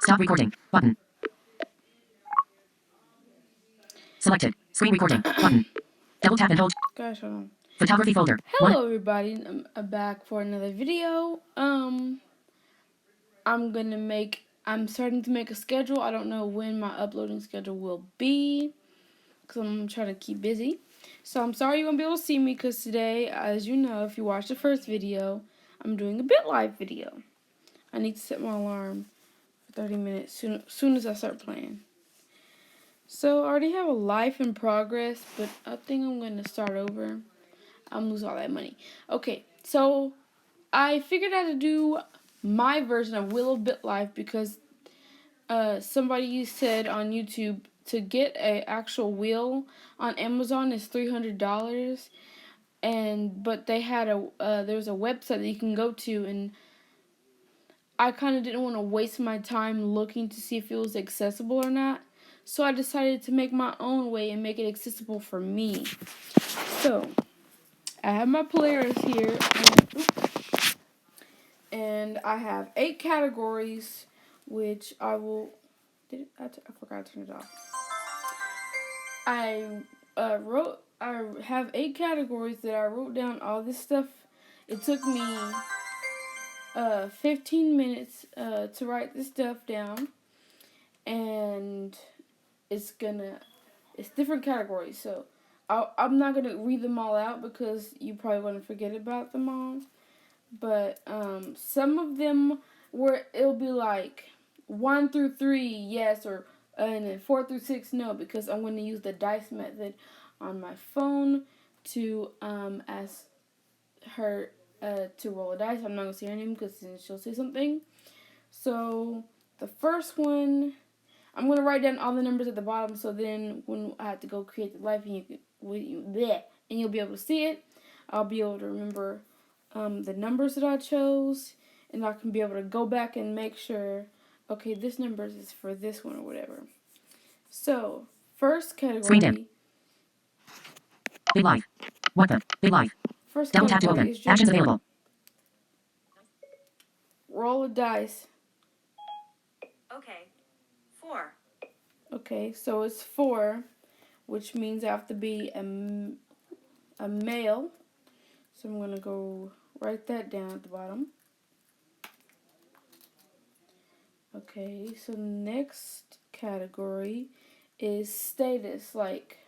Stop recording. Button. Selected. Screen recording. Button. Double tap and hold. Gosh, hold on. Photography folder. Hello, everybody. I'm back for another video. I'm starting to make a schedule. I don't know when my uploading schedule will be, because I'm trying to keep busy. So I'm sorry you won't be able to see me, because today, as you know, if you watched the first video, I'm doing a BitLife video. I need to set my alarm for 30 minutes soon as I start playing. So I already have a life in progress, but I think I'm going to start over. I'm lose all that money. Okay, so I figured out to do my version of Wheel of BitLife because somebody said on YouTube to get a actual wheel on Amazon is $300, but they had there's a website that you can go to, and I kind of didn't want to waste my time looking to see if it was accessible or not. So I decided to make my own way and make it accessible for me. So I have my players here, and I have 8 categories, which I will. I forgot to turn it off. I have 8 categories that I wrote down all this stuff. It took me 15 minutes to write this stuff down, and it's different categories. So I'm not gonna read them all out because you probably want to forget about them all. But some of them it'll be like 1 through 3 yes, and then 4 through 6 no, because I'm going to use the dice method on my phone to ask her to roll a dice. I'm not going to say her name because then she'll say something. So the first one, I'm going to write down all the numbers at the bottom, so then when I have to go create the life and you'll be able to see it, I'll be able to remember the numbers that I chose, and I can be able to go back and make sure, okay, this number is for this one or whatever. So, first category. BitLife. What the? BitLife. First Double tap to open. is Actions available. Roll a dice. Okay. 4. Okay, so it's 4, which means I have to be a male. So I'm going to go write that down at the bottom. Okay, so next category is status. Like,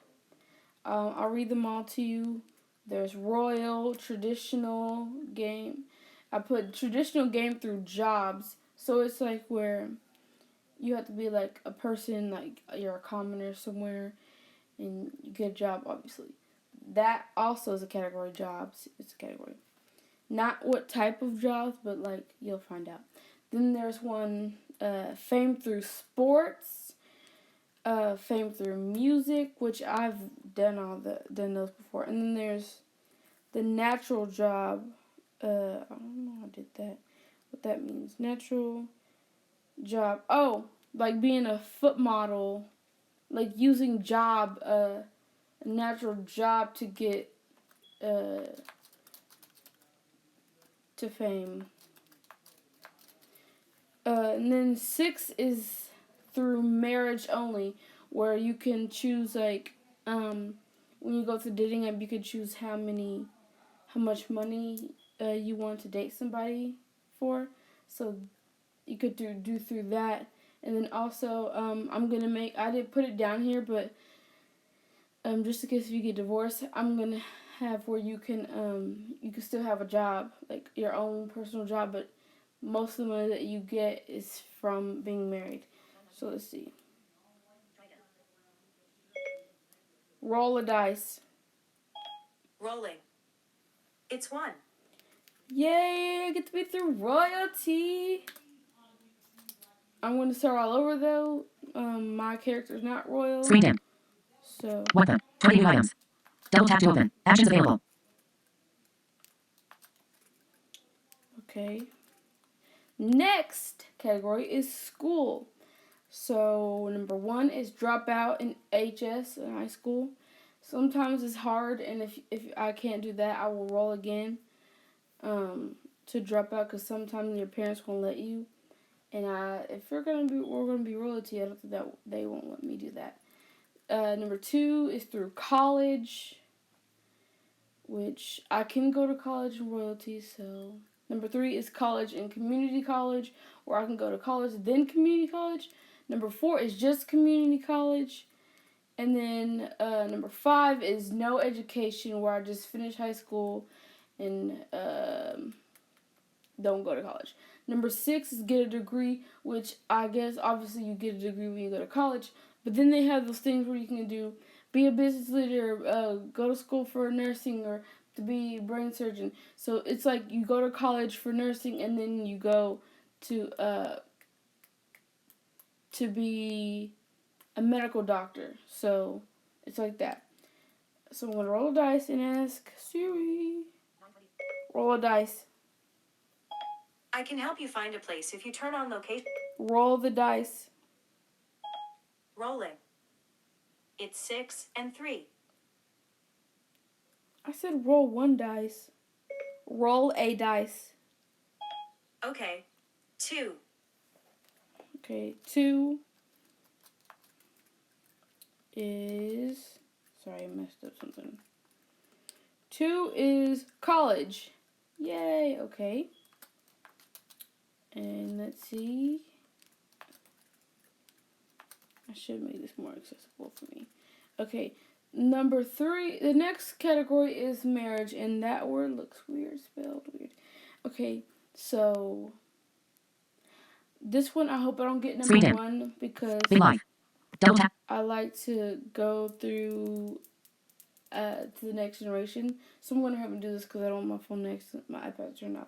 I'll read them all to you. There's royal, traditional, game. I put traditional game through jobs. So it's like where you have to be like a person, like you're a commoner somewhere, and you get a job, obviously. That also is a category, jobs. It's a category. Not what type of jobs, but like you'll find out. Then there's one, fame through sports, fame through music, which I've done those before. And then there's the natural job. I don't know how I did that. What that means? Natural job. Oh, like being a foot model, like using a natural job to get to fame. And then 6 is through marriage only, where you can choose like when you go to dating app, you can choose how much money you want to date somebody for. So you could do through that. And then also I didn't put it down here, but just in case if you get divorced, I'm gonna have where you can still have a job, like your own personal job, but most of the money that you get is from being married. So let's see. Roll a dice. Rolling. It's 1. Yay, I get to be through royalty. I'm going to start all over though. My character's not royal. Screen dim. So. What the? 20 new items. Double tap to open. Actions available. Okay. Next category is school. So number 1 is drop out in HS in high school. Sometimes it's hard, and if I can't do that, I will roll again to drop out, because sometimes your parents won't let you. And if we're gonna be royalty, I don't think that they won't let me do that. Number 2 is through college, which I can go to college and royalty. So number 3 is college and community college, where I can go to college then community college. Number 4 is just community college. And then number 5 is no education, where I just finish high school and don't go to college. Number 6 is get a degree, which I guess obviously you get a degree when you go to college. But then they have those things where you can do be a business leader, go to school for nursing, or to be a brain surgeon. So it's like you go to college for nursing, and then you go to be a medical doctor. So it's like that. So I'm gonna roll a dice and ask Siri. Roll a dice. I can help you find a place if you turn on location. Roll the dice. Rolling. It's 6 and 3. I said roll one dice. Roll a dice. Okay. 2. Okay, 2 is... Sorry, I messed up something. 2 is college. Yay, okay. And let's see. I should make this more accessible for me. Okay, number 3, the next category is marriage, and that word looks weird, spelled weird. Okay, so this one I hope I don't get number 1 because Big live. Double tap. I like to go through to the next generation. So I'm going to have to do this because I don't want my phone next to my iPad turned off.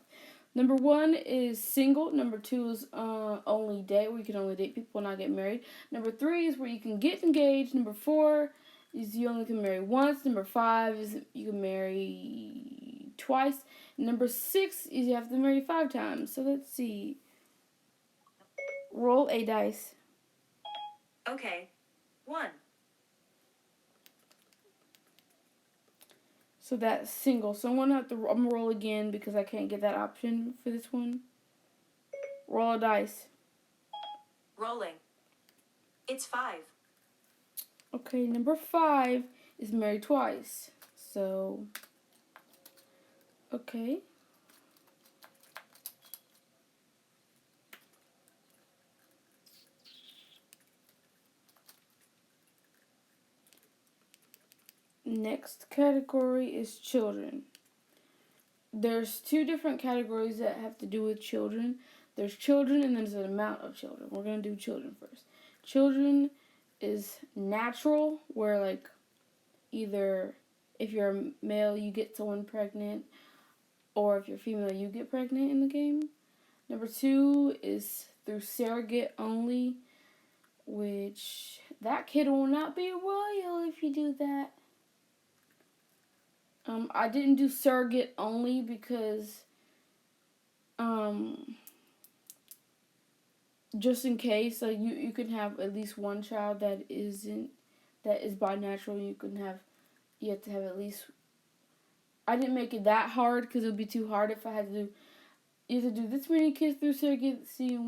Number 1 is single. Number 2 is only date, where you can only date people and not get married. Number 3 is where you can get engaged. Number 4 is you only can marry once. Number 5 is you can marry twice. Number 6 is you have to marry 5 times. So let's see. Roll a dice. Okay. 1. So that's single. So I'm gonna roll again because I can't get that option for this one. Roll a dice. Rolling. It's 5. Okay, number 5 is married twice. So, okay. Next category is children. There's 2 different categories that have to do with children. There's children and there's an amount of children. We're going to do children first. Children is natural, where like either if you're a male you get someone pregnant, or if you're female you get pregnant in the game. Number 2 is through surrogate only, which that kid will not be royal if you do that. I didn't do surrogate only because just in case, like you can have at least one child that is by natural. You have to have at least. I didn't make it that hard because it would be too hard if I had to do. You have to do this many kids through surrogacy,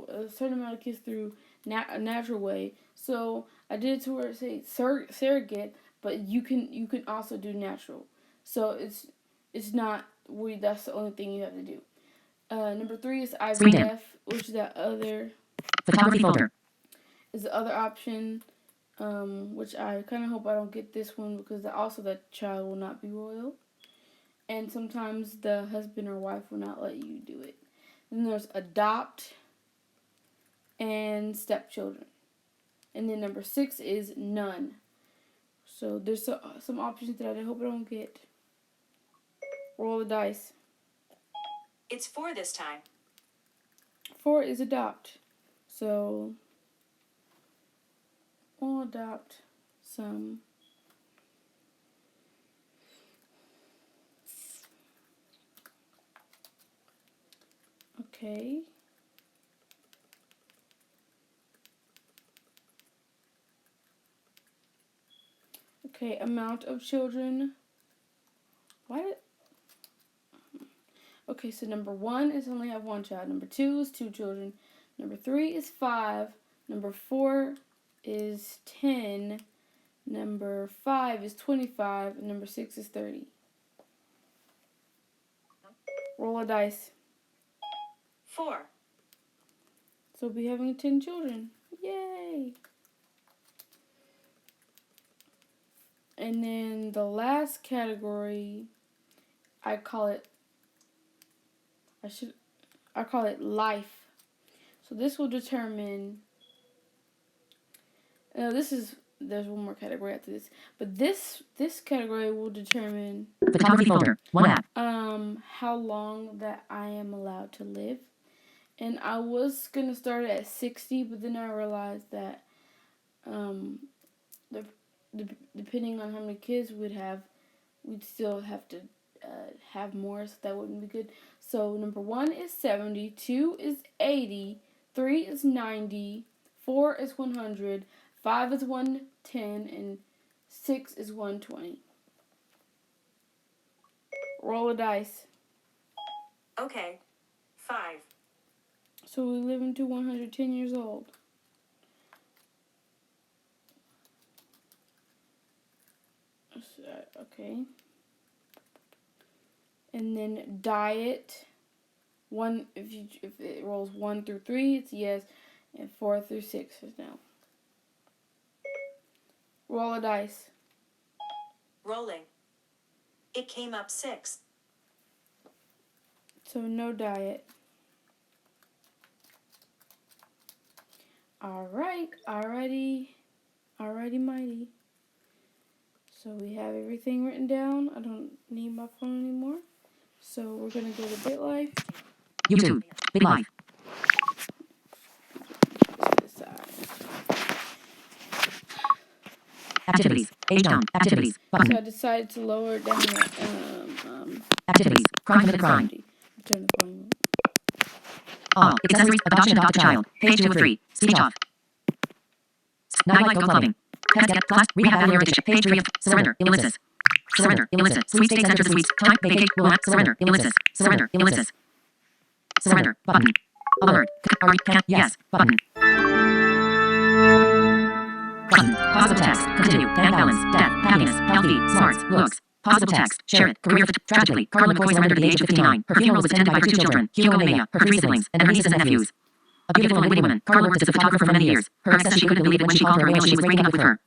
a certain amount of kids through a natural way. So I did it to where it say surrogate, but you can also do natural. So it's not that's the only thing you have to do. Number 3 is IVF, which is that other Photography folder. is the other option. Which I kind of hope I don't get this one because also that child will not be royal. And sometimes the husband or wife will not let you do it. Then there's adopt and stepchildren. And then number 6 is none. So there's some options that I hope I don't get. Roll the dice. It's 4 this time. 4 is adopt. So we'll adopt some. Okay. Okay, amount of children. Why did... Okay. Okay, so number 1 is only have 1 child. Number 2 is 2 children. Number 3 is 5. Number 4 is 10. Number 5 is 25. And number 6 is 30. Roll a dice. 4. So we'll be having 10 children. Yay! And then the last category, I call it life. So this will determine. There's one more category after this, but this category will determine Photography folder. 1 app. how long that I am allowed to live. And I was gonna start it at 60, but then I realized that depending on how many kids we'd still have to have more, so that wouldn't be good. So number 1 is 70, 2 is 80, 3 is 90, 4 is 100, 5 is 110, and 6 is 120. Roll a dice. Okay. 5. So we live into 110 years old. Okay. And then diet. If it rolls 1 through 3, it's yes, and 4 through 6 is no. Roll a dice. Rolling. It came up 6. So no diet. Alright, alrighty mighty. So we have everything written down. I don't need my phone anymore. So we're gonna go to BitLife. YouTube. Big Life. This side. Activities. Age down. Activities. So Button. I decided to lower it down to Activities. Crime committed crime. 70. Turn the volume up. All. Accessories. Adoption. Adopt a child. Page 2 of 3. Speech off. Nightlife. Go clubbing. Test get class. Rehab earlier addiction. Page 3 of surrender. Ellipsis. Surrender. Ellipsis. Sweet states enter the sweets. Time. Vacate. Will not. Surrender. Ellipsis. Surrender. Ellipsis. Surrender. Button. Alert. Are you can yes. Button. Button. Possible text. Continue. Bank balance. Death. Happiness. Healthy. Smarts. Looks. Possible text. Share it. Career. Tragically. Carla McCoy surrendered at the age of 59. Her funeral was attended by her 2 children, Hugo and Amelia, her 3 siblings, and her nieces and nephews. A beautiful and witty woman, Carla worked as a photographer for many years. Her ex says she couldn't believe it when she called her a whale. She was breaking up with her.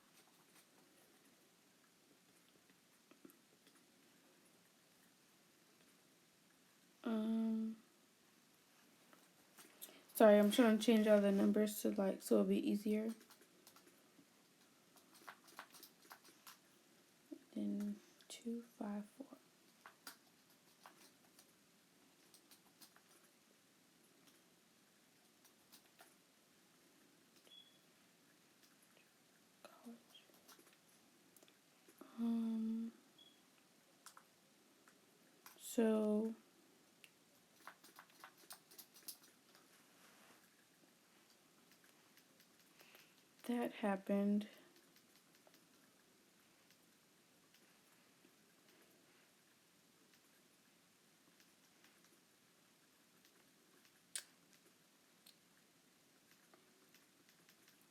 Sorry, I'm trying to change all the numbers to so it'll be easier. Then 2, 5, 4. So that happened.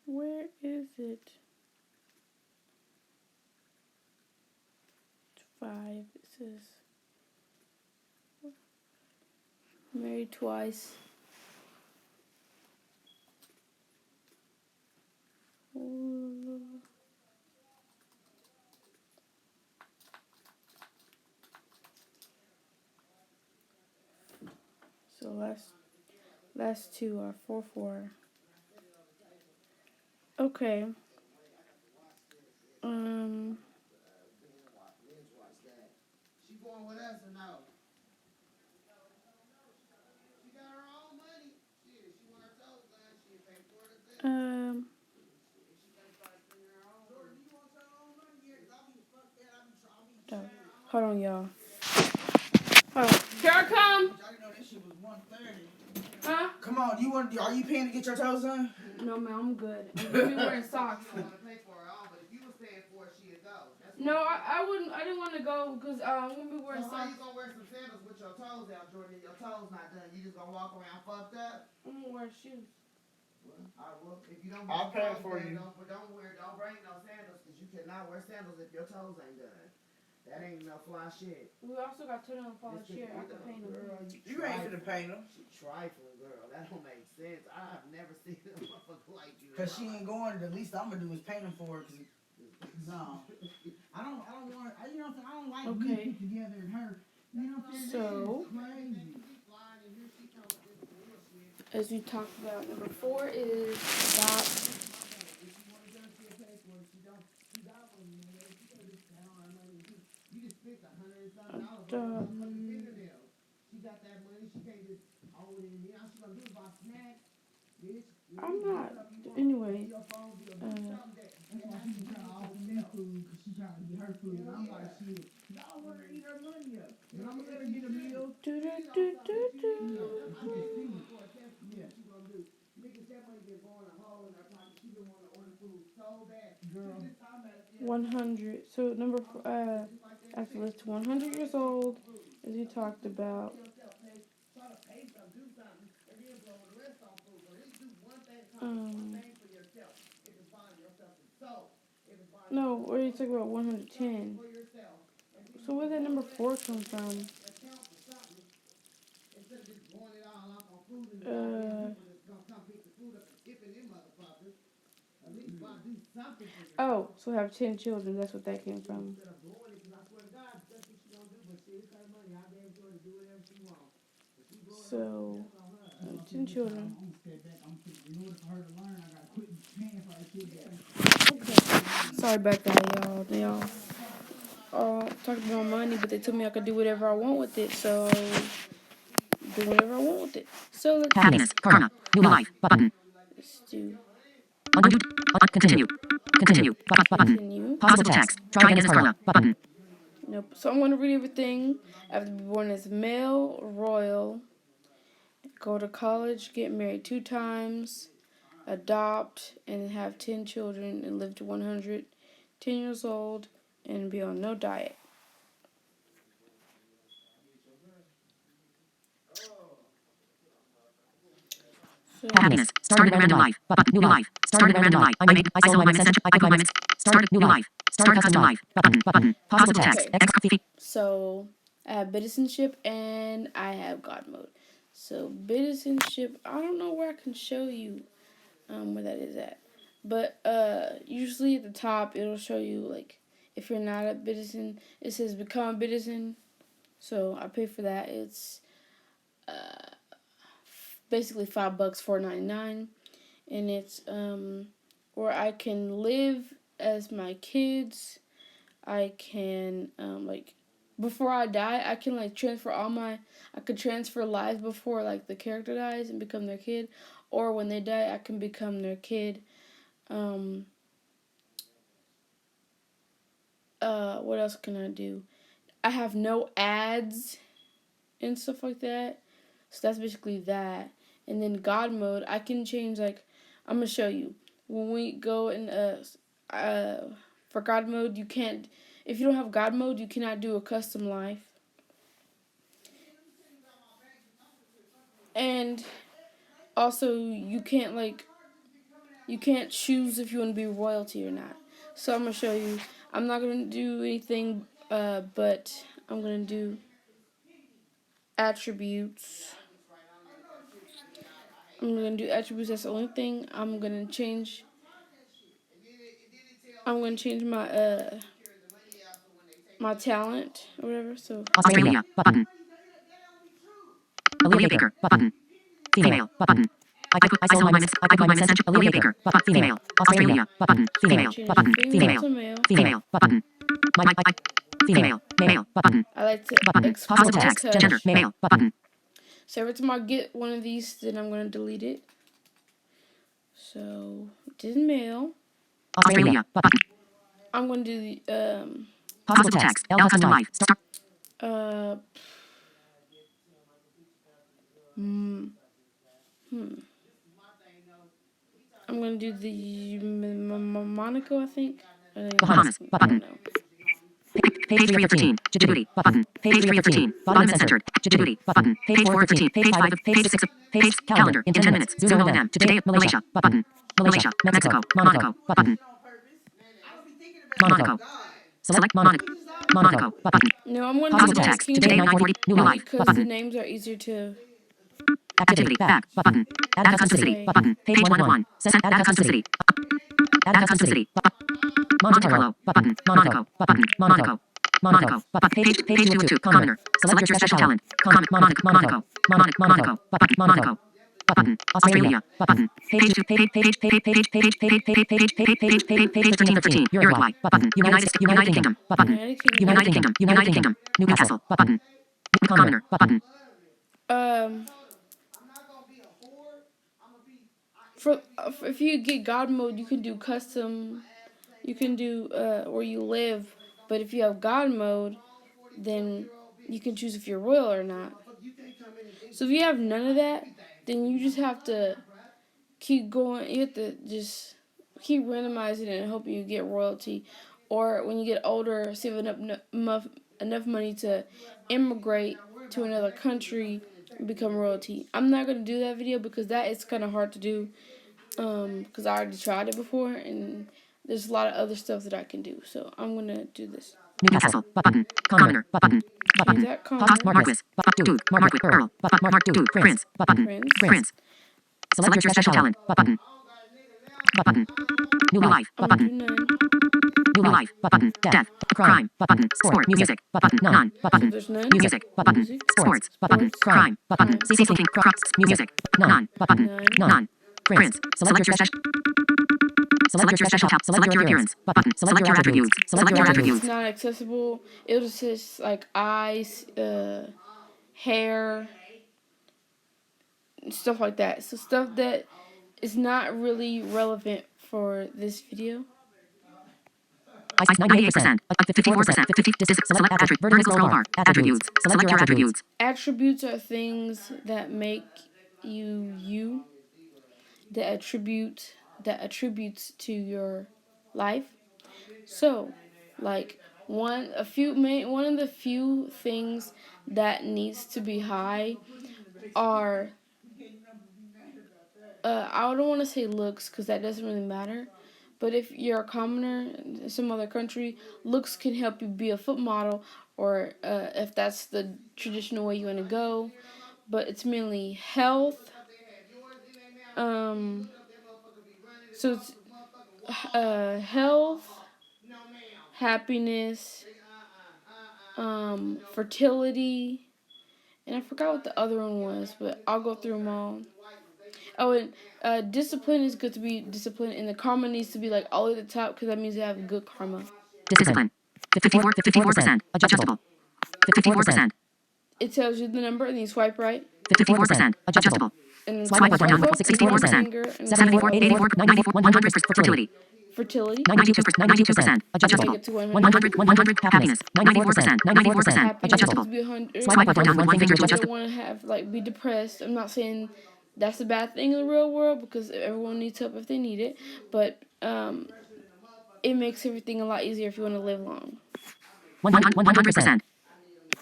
Where is it? 5. It says married twice. So last 2 are 4, 4. Okay. She going with us or no? She got her own money. Shit, she want her toes done. She pay for it. She gonna start spending her own. Jordan, you want your own money? Yeah, 'cause I'll be fuck that. Hold on, y'all. Hold on. Here I come. I didn't know that shit was 130. Huh? Come on, are you paying to get your toes done? No, man, I'm good. I'm gonna be wearing socks. I want to pay for her own, but if you was paying for it, she'd go. That's No, I wouldn't. I didn't want to go because I'm gonna be wearing So how socks. you gonna wear some sandals with your toes out, Jordan? Your toes not done. You just gonna walk around fucked up? I'm gonna wear shoes. Well, I will. If you don't I'll get pay your toes for done, you. don't bring no sandals because you cannot wear sandals if your toes ain't done. That ain't no fly shit. We also got toenail polish here. I can paint them. Girl, You ain't finna paint them. She trifling, girl. That don't make sense. I have never seen a motherfucker like you. Cause she ain't going. The least I'm gonna do is paint them for her. No, I don't want. You know what I'm saying? I don't like Okay. we put together and her. You know what I'm saying? So, Crazy. as we talked about, number 4 is adopt. She got that money. She can't just hold it in here. All she gonna do is buy snacks, bitch. I'm not. Anyway, That's why she's trying to offer me food, cause she's trying to get her food. And I'm like, shit, y'all want her to eat her money up. And I'm gonna let her get a meal. do. Yeah. Niggas, that money been blowing a hole in her pocket. She been wanting to order food so bad. Girl. 100. So number after list 100 years old, as we talked about. No, what are you talking about? 110. So where did that number 4 come from? Oh, so have 10 children. That's what that came from. So, 10 children. In order for her to learn, I gotta quit paying for her kids. Okay. Sorry about that, y'all. Talked about money, but they told me I could do whatever I want with it. So, do whatever I want with it. So, let's Happiness. Karma. New life. Button. Let's do Undo. Continue. Continue. Button. continue. Possible text. Try again as Carla. Button. Nope. So I'm going to read everything. I have to be born as male, royal, go to college, get married 2 times, adopt, and have 10 children, and live to 110 years old, and be on no diet. So, Happiness. Started random life. Button. New life. Started random life. I solo my message. I put my message. Started new life. Started custom life. Button. Button. Possible text. Okay. X. So I have citizenship and I have God mode. So citizenship, I don't know where I can show you where that is at. But usually at the top it'll show you like if you're not a citizen, it says become a citizen. So I pay for that. It's basically $5, $4.99, and it's where I can live as my kids. I can before I die, I can transfer I could transfer lives before the character dies and become their kid, or when they die, I can become their kid. What else can I do? I have no ads and stuff like that. So that's basically that. And then God mode, I can change I'm gonna show you. When we go in for God mode, you can't if you don't have God mode, you cannot do a custom life. And also you can't choose if you want to be royalty or not. So I'm gonna show you. I'm not gonna do anything but I'm gonna do attributes. I'm gonna do attributes. That's the only thing. I'm gonna change my talent or whatever. So Australia. Button. Olivia Baker. Button. Female. Button. I solo my message. I put my message. Olivia Baker. Button. Female. Australia. Button. Female. change Button. female Female. to male. Female. Button. My. Female. Male. Button. I like to Button. express Possible text. touch. Gender. Male. Button. So every time I get one of these, then I'm gonna delete it. So did male. Australia. Button. I'm gonna do the Possible text. L custom life. Start. I'm gonna do the Monaco, I think. Bahamas. I Button. don't know. Page 3 of 13. Djibouti. Button. Page 3 of 13. Bottom and centered. Djibouti. Button. Page 4 of 13. Page 5 of page 6 of page calendar. In 10 minutes. 0 a.m. Today. Malaysia. Button. Malaysia. Mexico. Monaco. Button. Monaco. Select Monaco. Monaco. Button. No, I'm going to Possible do text. Kingdom Today 9:40. New life. because the Button. names are easier to. Activity. Back. Button. Add a custom city. Button. Page 1 of 1. Add a custom city. Add a custom city. Monte Carlo. Button. Monaco. Button. Monaco. Monaco. Button. Page 2 of 2. Commoner. Select your special talent. Monaco. Monaco. Monaco. Button. Monaco. Button. Australia. Button. Page 2. Page 13. Uruguay. Button. United Kingdom. Button. United Kingdom. Newcastle. Button. Commoner. Button. For if you get God mode, you can do custom. You can do where you live, but if you have God mode, then you can choose if you're royal or not. So if you have none of that, then you just have to keep going. You have to just keep randomizing it and hoping you get royalty. Or when you get older, saving up enough money to immigrate to another country and become royalty. I'm not going to do that video because that is kind of hard to do. Because I already tried it before, and there's a lot of other stuff that I can do. So I'm going to do this. Newcastle. Button. Commoner. Button. Button. That commoner. Marquis. Duke. Marquis. Earl. Duke. Prince. Button. Prince. Select your special talent. Button. Button. New life. I'm gonna Button. do none. New life. Button. Death. Crime. Button. Sport. Music. Button. None. So Button. there's none. Music. Button. Music. Sports. Button. Sports. Crime. Button. Crime. Seeking. Crops. Music. None. Button. None. Prince. Select your special. Select your special. Select your appearance. Button. Select your attributes. Select your It's attributes. not accessible. It'll just like eyes, hair, stuff like that. So stuff that is not really relevant for this video. 98%. 54%. 50. Select attribute. Vertical scroll bar. Attributes. Select your attributes. Attributes are things that make you you. That attributes to your life. So, like one of the few things that needs to be high are I don't want to say looks because that doesn't really matter. But if you're a commoner in some other country, looks can help you be a foot model, or if that's the traditional way you want to go. But it's mainly health. So it's health, happiness, fertility, and I forgot what the other one was, but I'll go through them all. Oh, and discipline is good to be disciplined, and the karma needs to be like all at the top because that means they have good karma. Discipline. 54%. Adjustable. 54%. It tells you the number, and then you swipe right. 54%. Adjustable. And then Swipe up or down. with 64%. one finger, and 74, 84, 94, 100. Fertility. fertility. 92%. Adjustable. Take it to 100. Happiness. 94%. 94%. Happiness Adjustable. needs to be 100. Swipe up or down with one finger to You adjust. don't want to have be depressed. I'm not saying that's a bad thing in the real world because everyone needs help if they need it, but it makes everything a lot easier if you want to live long. 100%.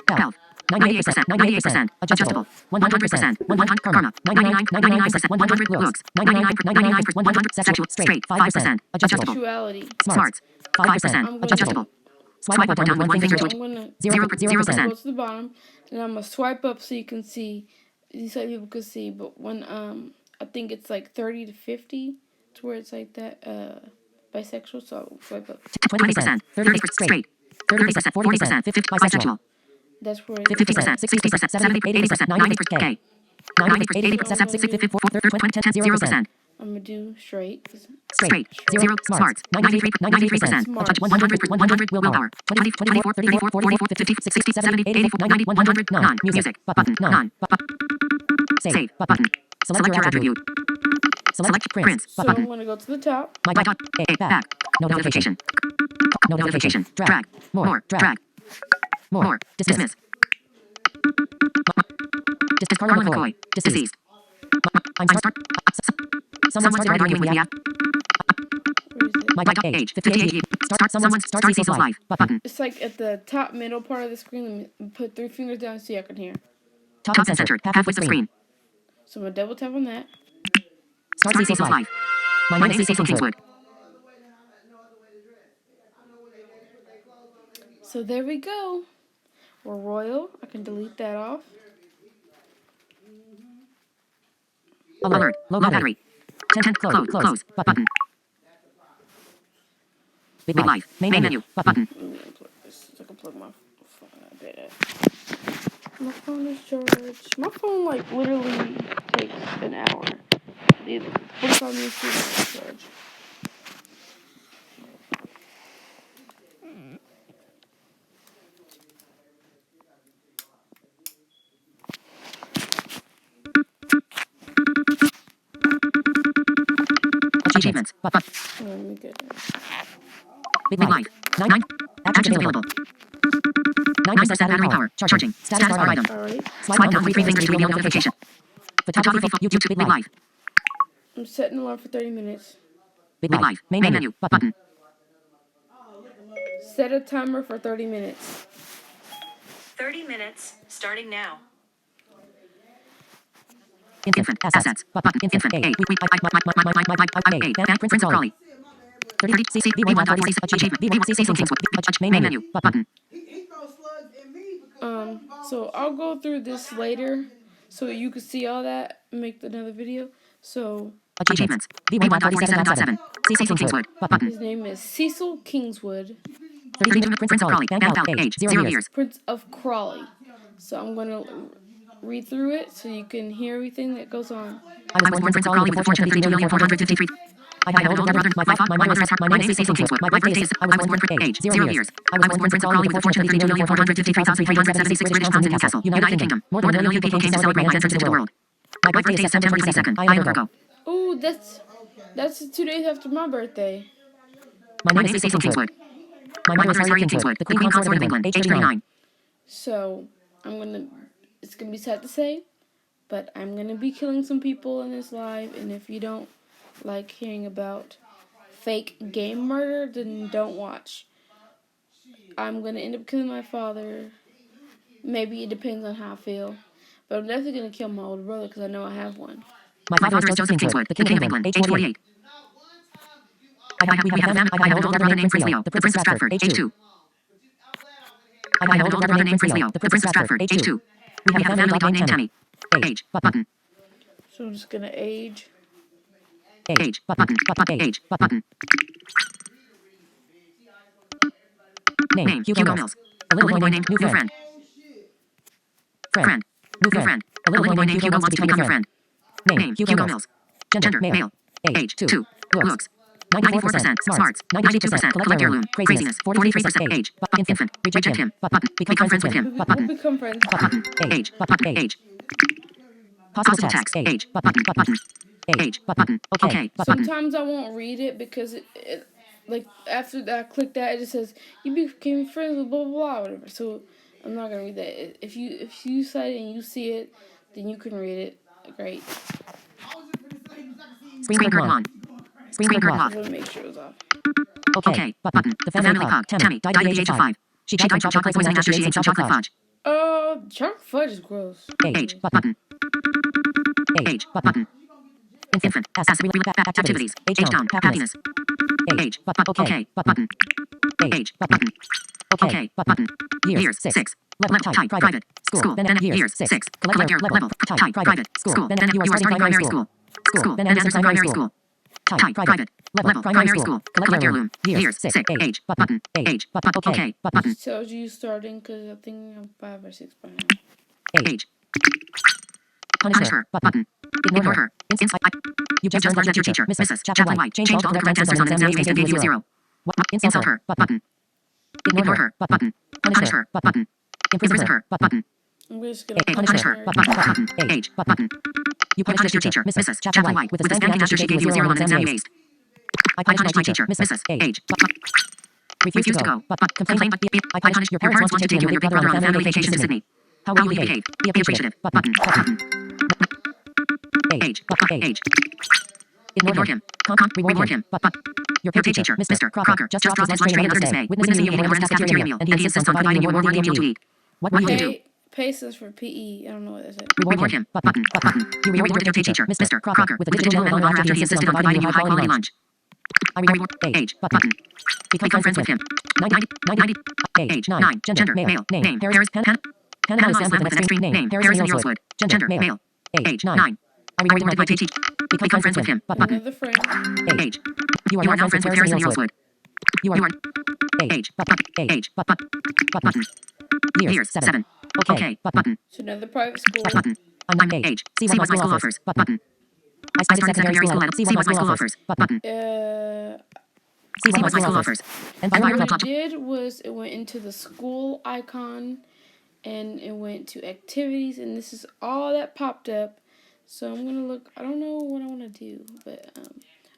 Health. 98%. Adjustable. 100%. 100 karma. 99%. 100 looks. 99%. 100 sexual. Straight. 5%. Adjustable. Sexuality. Smarts. 5%. Adjustable. Swipe up or down with one finger to I'm gonna 0%. go to the bottom, and I'm gonna swipe up so you can see. These other people can see, but when I think it's like 30 to 50, to where it's like that bisexual. So I'll swipe up. 20%. 30% straight. 30%. 40%. 50 bisexual. That's where 50%, 60%, 70, 80%, 90% gay. 90%, 80%, 60, 54, 30, 20, 10, 0%. I'm gonna do straight. Straight. 0, smarts. 93%. 100 willpower. 20, 24, 34, 44, 50, 60, 70, 80, 90, 100, none. Music. Button. None. Save. Button. Select your attribute. Select Prince. So I'm gonna go to the top. My dot. Back. No notification. No notification. Drag. More. Drag. More. Dismiss. Carlo McCoy. Deceased. I'm start. Someone started arguing with the app. Where is it? My age. 58. Start Cecil's life. Button. It's like at the top middle part of the screen. Let me put 3 fingers down so I can hear. Top centered. Halfway the screen. So I'm gonna double tap on that. Start Cecil's life. My name is Cecil Kingswood. So there we go. We're royal. I can delete that off. Alert. Low battery. 10. Close. Button. Big life. Main menu. Button. I can plug my phone. I bet. My phone is charged. My phone like literally takes an hour. Either 45 minutes to charge. Achievements. Button. Let me get it. Big life. 9. Actions available. 9% battery power. Charging. Status bar item. Alright. Swipe down 3 fingers to reveal notification. Photography. YouTube. Big life. I'm setting alarm for 30 minutes. Big life. Main menu. Button. Set a timer for 30 minutes. 30 minutes, starting now. Infant. Assets. Button. Infant. A. Prince Crawley. 30. CC. V1. Achievement. V1. CC. Kingswood. Main menu. Button. He throws slugs at me because So I'll go through this later so you can see all that and make another video. So Achievements. V1.47.7. CC Kingswood. Button. his name is Cecil Kingswood, 33. Prince Crawley. Age. 0 years. Prince of Crawley. So I'm gonna read through it so you can hear everything that goes on. I was born Prince Crawley with a fortune of 3,453,000. I have an older brother. My name is Cecil Kingswood. My birthday is. I was born Prince age 0 years. I was born Prince Crawley with a fortune of 3,453,376 British pounds in Newcastle, United Kingdom. More than 1 million people came to celebrate my entrance into the world. My birthday is September 22nd. I am a Virgo. Ooh, that's 2 days after my birthday. My name is Cecil Kingswood. My mother is Harriet Kingswood, the Queen Consort of England, age 39. So it's gonna be sad to say, but I'm gonna be killing some people in this live, and if you don't like hearing about fake game murder, then don't watch. I'm gonna end up killing my father. Maybe it depends on how I feel, but I'm definitely gonna kill my older brother because I know I have one. My father is Joseph Kingswood, the King of England, age 48. I have an older brother named Prince Leo, the Prince of Stratford, age 2. I have an older brother named Prince Leo, the Prince of Stratford, age 2. We have a family dog named Tammy. Age. Button. So I'm just gonna age. Age. Button. Age. Button. Name. Hugo Mills. A little boy named New Friend. Friend. New friend. A little boy named Hugo wants to become your friend. Name. Hugo Mills. Gender. Male. Age. 2. Looks. 94% smarts. 92% collect heirloom. Craziness. 43% age. Infant. Reject him. Button. Become friends with him. We'll Button. become friends. Button. Age. Button. Age. Possible text. Age. Button. Button. Age. Button. Okay. Button. Sometimes I won't read it because it like after I click that, it just says you became friends with blah blah blah whatever. So I'm not gonna read that. If you cite it and you see it, then you can read it. Great. Screen record on. Screen record I'm off. gonna make sure it's off. Okay. Button. The family cog. Tammy died at the age of 5. She died from chocolate poisoning after she ate chocolate fudge. Chocolate fudge is gross. Age. Button. Age. Button. Infant. Activities. Age down. Happiness. Age. Button. Okay. Button. Age. Button. Okay. Button. Years. 6. Level type. Private. School. Then years. 6. Collect level. Type. Private. School. Then you are starting primary school. School. Then enters primary school. Type. Private. Level. Primary school. Collect heirloom. Years. 6. Age. Button. Age. Button. Okay. Button. It tells you starting because I think I'm 5 or 6 by now. Age. Punish her. Button. Ignore her. You just learned that your teacher, Mrs. Chaplin White, changed all the correct answers on an exam you made and gave you a 0. Insult her. Button. Ignore her. Button. Punish her. Button. Imprison her. Button. I'm just gonna Punish her. Button. Age. Button. You punished your teacher, Mrs. Chaplin White, with a spanking after she gave you a 0 on an exam you aced. I punished my teacher, Mrs. Age. Refused to go. Complained. I punished your parents want to take you and your big brother on a family vacation to Sydney. How will you behave? Be appreciative. Button. Age. Age. Ignore him. Reward him. Your paid teacher, Mr. Crocker, just dropped his lunch tray another day, witnessing you eating Lauren's cafeteria meal, and he insists on providing you a rewarding meal to eat. What will you do? Paces for PE. I don't know what that said. Reward him. Button. You reward your teacher, Mr. Crocker, with a digital $1 voucher after he insisted on providing you high-quality lunch. I reward age. Button. Become friends with him. 90. Age 9. Gender male. Name Harris. Hannah Miles with an extreme name. Harrison Earlswood. Gender male. Age 9. I reward my teacher. Become friends with him. Button. Another friend. Age. You are now friends with Harrison Earlswood. You are age. Age. Button. Years 7. Okay. Button. So another private school. Button. I'm 9 age. See what my school offers. Button. I started secondary school. See what my school offers. Button. See what my school offers. And what it did was it went into the school icon, and it went to activities, and this is all that popped up. So I'm gonna look. I don't know what I want to do, but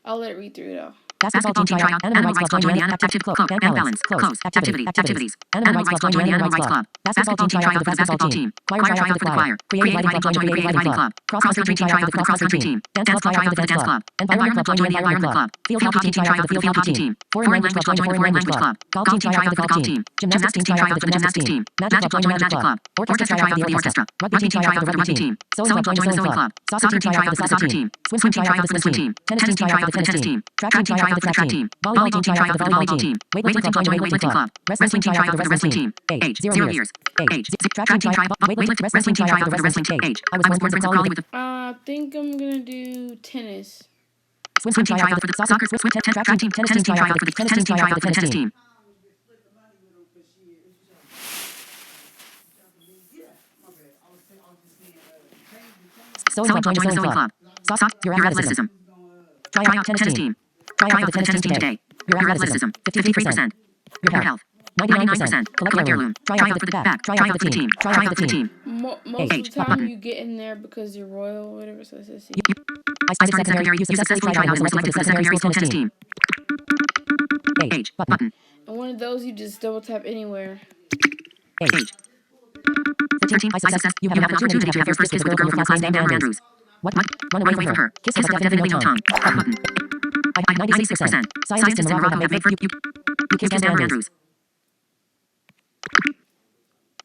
I'll let it read through it all. Basketball team tryout. Animal rights club join active club and balance. Close. Activities. Animal rights club join Animal rights club. Basketball team tryout for the basketball team. Choir tryout for the choir. Creative writing club join Creative writing club. Cross country team tryout for the cross country team. Dance club tryout for the dance club. Environment club join the environment club. Field hockey team tryout for the field hockey team. Foreign language club join foreign language club. Golf team tryout for the golf team. Gymnastics team tryout for the gymnastics team. Magic club join magic club. Orchestra tryout for the orchestra. Rugby team tryout for the rugby team. Sewing club join the sewing club. Soccer team tryout for the soccer team. Swim team tryout for the swim team. Tennis team tryout for the tennis team. Track team tryout for the track team. Volleyball team tryout for the volleyball team. Weightlifting club join weightlifting club. Wrestling team tryout for the wrestling team. Age 0 years. Age. Track team tryout. Wrestling team tryout for the wrestling team. Age. I was once friends with Collie with the. I think I'm gonna do tennis. Swim team tryout for the soccer. Swim track team. Tennis team tryout for the tennis team tryout for the tennis team. Sewing club join sewing club. Sock. Your athleticism. Tryout tennis team. Tryout for the tennis team today. Your athleticism. 53%. Your health. 99%. Collect heirloom. Tryout for the back. Tryout for the team. Tryout for the team. Most of the time you get in there because you're royal or whatever. So it says I started secondary. You successfully tried out and was selected for the secondary school tennis team. Age. Button. And one of those you just double tap anywhere. Age. 15. I success. You have an opportunity to have your first kiss with a girl from your class named Anna Andrews. What? Run away from her. Kiss has definitely no tongue. Button. I 96%. Scientists in Morocco have made for you. You kissed Anna Andrews.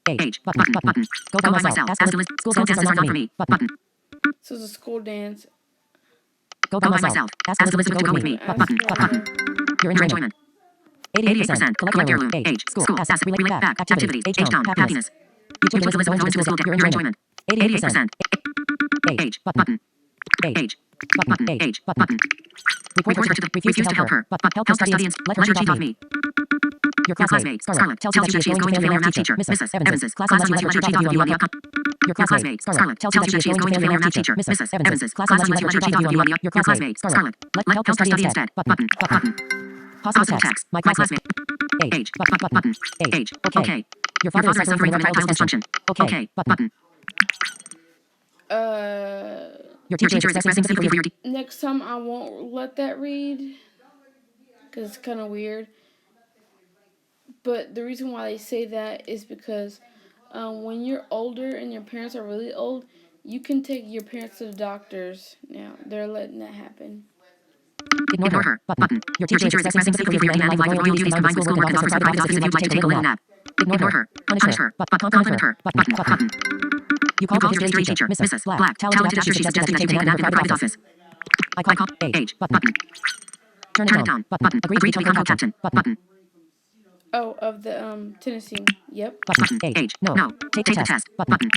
Age. Button. Go by myself. Ask the school dances are not for me. Button. So it's a school dance. Go by myself. Ask Elizabeth to go with me. Button. Your enjoyment. 88%. Collect heirloom. Age. School. Ask. Relate back. Activities. Age down. Happiness. You took Elizabeth going to school. Your enjoyment. 88%. Age. Button. Age. Button. Report her to the. Refuse to help her. Help her study and let her cheat off me. Your classmate, Scarlett, tells you that she is going to fail your math teacher, Mrs. Evans's class unless you let her cheat off you on the outcome. Your classmate, Scarlett, tells you that she is going to fail your math teacher, Mrs. Evans's class unless you let her cheat off you on the your classmate, Scarlett, help her study instead. Button. Possible text. My classmate. Age. Button. Age. Okay. Your father is suffering from erectile dysfunction. Okay. Button. Your teacher is expressing sympathy for your. Next time I won't let that read because it's kind of weird. But the reason why they say that is because when you're older and your parents are really old, you can take your parents to the doctors now. They're letting that happen. Ignore her. Button. Your teacher is expressing sympathy for your daily life royal duties combined with schoolwork and offers her private office if you'd like to take a little nap. Ignore her. Punish her. Compliment her. Button. You call the history teacher, Mrs. Black, talented after she suggested that you take a nap in her private office. I call age. Button. Turn it down. Button. Agree to become co-captain. Button. Oh, of the tennis team. Yep. Button. Age. No. Take the test. Button.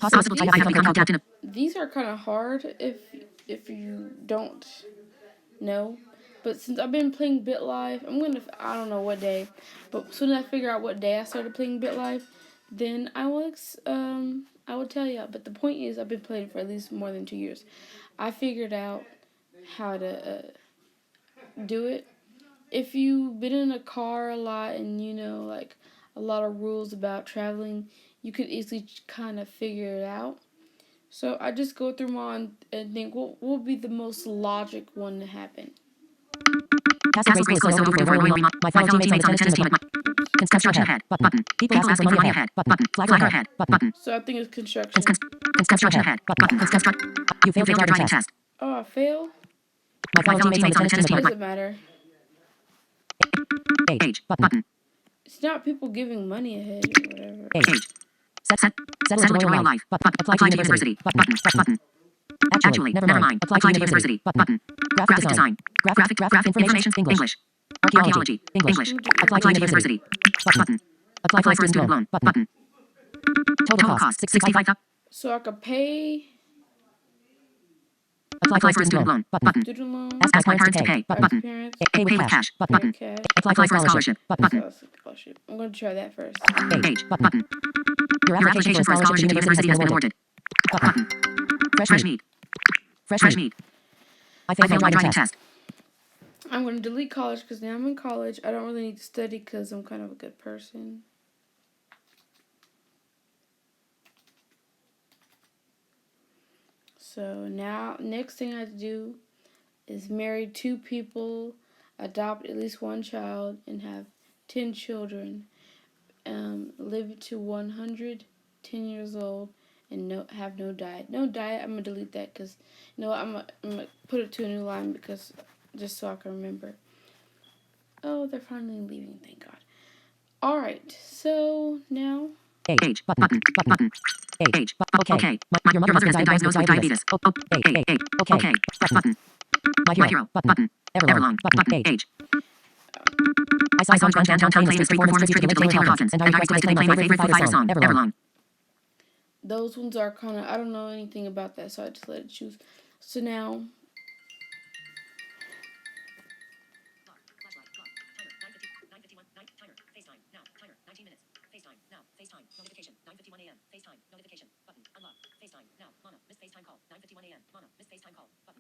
Possible to become co-captain. These are kind of hard if you don't know. But since I've been playing BitLife, I don't know what day, but as soon as I figure out what day I started playing BitLife, then I will tell you. But the point is, I've been playing for at least more than 2 years. I figured out how to do it. If you've been in a car a lot and you know like a lot of rules about traveling, you could easily kind of figure it out. So I just go through mine and think what will be the most logic one to happen. Castle race close over for royal my fellow teammates on the tennis team. Construction ahead. Button. People ask for money ahead. Button. Flag ahead. Button. So I think it's construction. Construction ahead. Button. You failed your driving test. Oh, I failed? My fellow teammates on the tennis team. Doesn't matter. Age. Button. It's not people giving money ahead or whatever. Age. Settle into royal life. Apply to university. Button. Actually, never mind. Apply to university. Button. Graphic design. Graphic information. English. Archaeology. English. Apply to university. Button. Apply for student loan. Button. Total cost 65. So I could pay Apply for student loan. Button. student loan. Ask my parents to pay. Ask Button. parents. Pay with cash. Button. Cash. Apply for scholarship. Button. Scholarship. I'm gonna try that first. Age. Button. Your application for a scholarship to university has been awarded. Button. Fresh meat. Fresh meat. I failed my driving test. I'm gonna delete college because now I'm in college. I don't really need to study because I'm kind of a good person. So now, next thing I have to do is marry 2 people, adopt at least 1 child, and have 10 children. Live to 110 years old, and have no diet. No diet. I'm gonna delete that because I'm gonna put it to a new line because just so I can remember. Oh, they're finally leaving. Thank God. All right. So now. Age. Button. Age. Okay. Your mother has been diagnosed with diabetes. Okay. Button. My hero. Button. Everlong. Button. Age. I saw John downtown playing the street performance tribute to Taylor Hawkins, and I requested to play my favorite Foo Fighters song, Everlong. Those ones are kind of, I don't know anything about that, so I just let it choose. So now.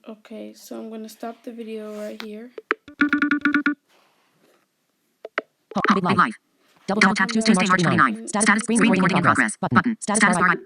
Okay, so I'm going to stop the video right here. Live. Double tap to stay March 29. Status screen recording in progress. Button. Status bar.